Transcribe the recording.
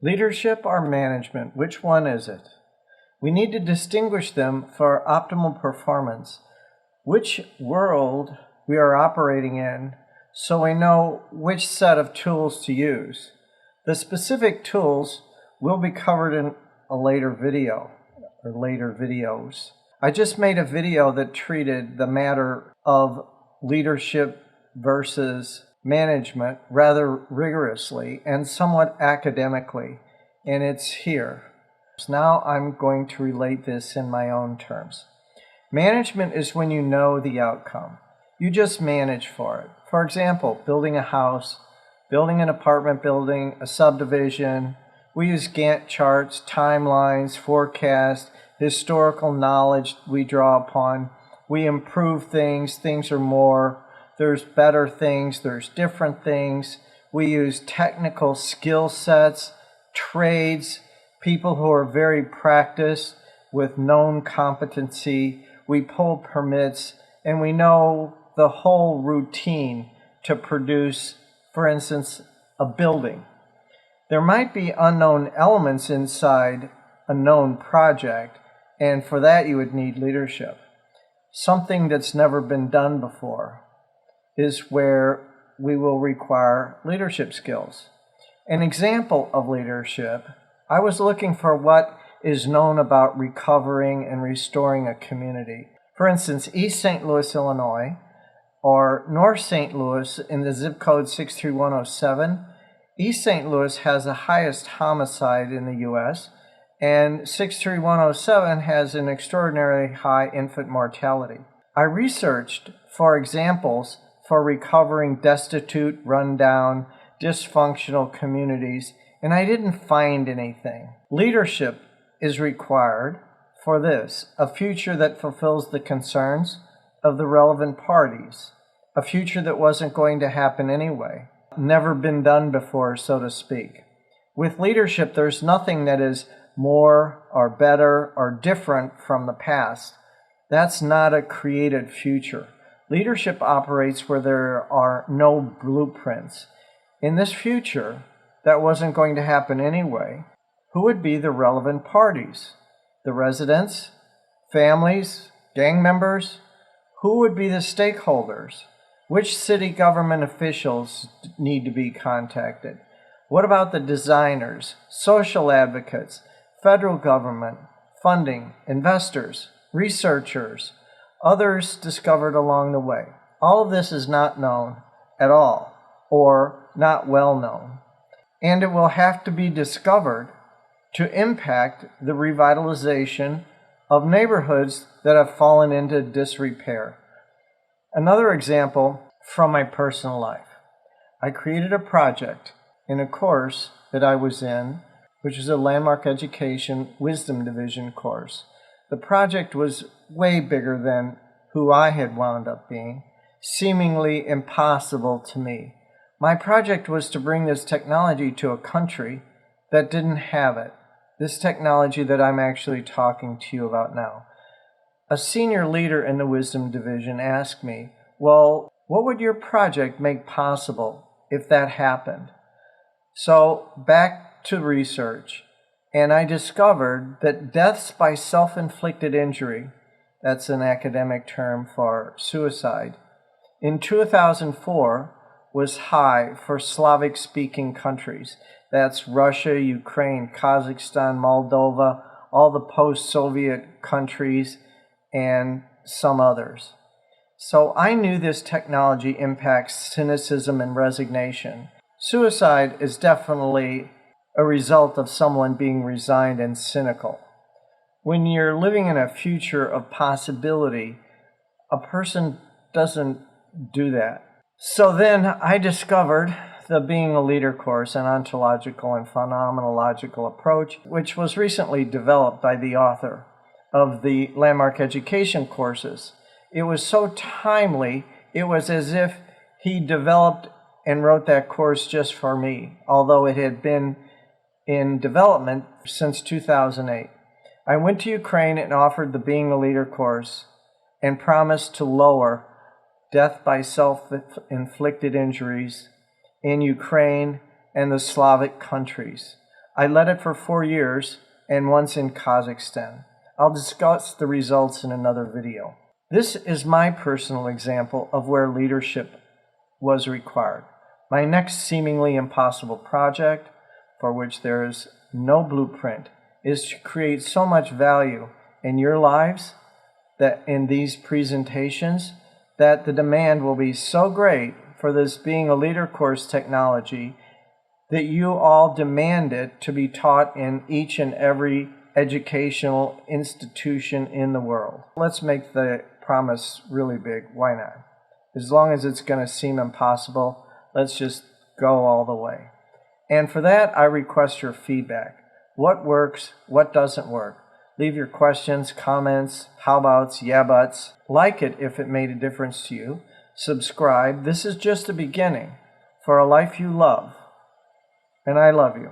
Leadership or management? Which one is it? We need to distinguish them for optimal performance. Which world we are operating in, so we know which set of tools to use. The specific tools will be covered in a later video or later videos. I just made a video that treated the matter of leadership versus management rather rigorously and somewhat academically, and it's here. Now I'm going to relate this in my own terms. Management is when you know the outcome. You just manage for it. For example, building a house, building an apartment building, a subdivision. We use Gantt charts, timelines, forecasts, historical knowledge we draw upon. We improve things. Things are more. There's better things, there's different things. We use technical skill sets, trades, people who are very practiced with known competency. We pull permits, and we know the whole routine to produce, for instance, a building. There might be unknown elements inside a known project, and for that you would need leadership. Something that's never been done before is where we will require leadership skills. An example of leadership, I was looking for what is known about recovering and restoring a community. For instance, East St. Louis, Illinois, or North St. Louis in the zip code 63107. East St. Louis has the highest homicide in the U.S., and 63107 has an extraordinarily high infant mortality. I researched for examples for recovering destitute, rundown, dysfunctional communities, and I didn't find anything. Leadership is required for this, a future that fulfills the concerns of the relevant parties, a future that wasn't going to happen anyway, never been done before, so to speak. With leadership, there's nothing that is more or better or different from the past. That's not a created future. Leadership operates where there are no blueprints. In this future, that wasn't going to happen anyway. Who would be the relevant parties? The residents? Families? Gang members? Who would be the stakeholders? Which city government officials need to be contacted? What about the designers, social advocates, federal government, funding, investors, researchers, others discovered along the way? All of this is not known at all, or not well known. And it will have to be discovered to impact the revitalization of neighborhoods that have fallen into disrepair. Another example from my personal life. I created a project in a course that I was in, which is a landmark education wisdom division course. The project was way bigger than who I had wound up being, seemingly impossible to me. My project was to bring this technology to a country that didn't have it, this technology that I'm actually talking to you about now. A senior leader in the wisdom division asked me, well, what would your project make possible if that happened? So back to research, and I discovered that deaths by self-inflicted injury, that's an academic term for suicide, in 2004 was high for Slavic-speaking countries. That's Russia, Ukraine, Kazakhstan, Moldova, all the post-Soviet countries, and some others. So I knew this technology impacts cynicism and resignation. Suicide is definitely a result of someone being resigned and cynical. When you're living in a future of possibility, a person doesn't do that. So then I discovered the Being a Leader course, an ontological and phenomenological approach, which was recently developed by the author of the landmark education courses. It was so timely, it was as if he developed and wrote that course just for me, although it had been in development since 2008. I went to Ukraine and offered the Being a Leader course and promised to lower death by self-inflicted injuries in Ukraine and the Slavic countries. I led it for 4 years and once in Kazakhstan. I'll discuss the results in another video. This is my personal example of where leadership was required. My next seemingly impossible project, for which there is no blueprint, is to create so much value in your lives that in these presentations that the demand will be so great for this being a leader course technology that you all demand it to be taught in each and every educational institution in the world. Let's make the promise really big. Why not? As long as it's going to seem impossible, let's just go all the way. And for that, I request your feedback. What works? What doesn't work? Leave your questions, comments, how abouts, yeah buts. Like it if it made a difference to you. Subscribe. This is just the beginning for a life you love. And I love you.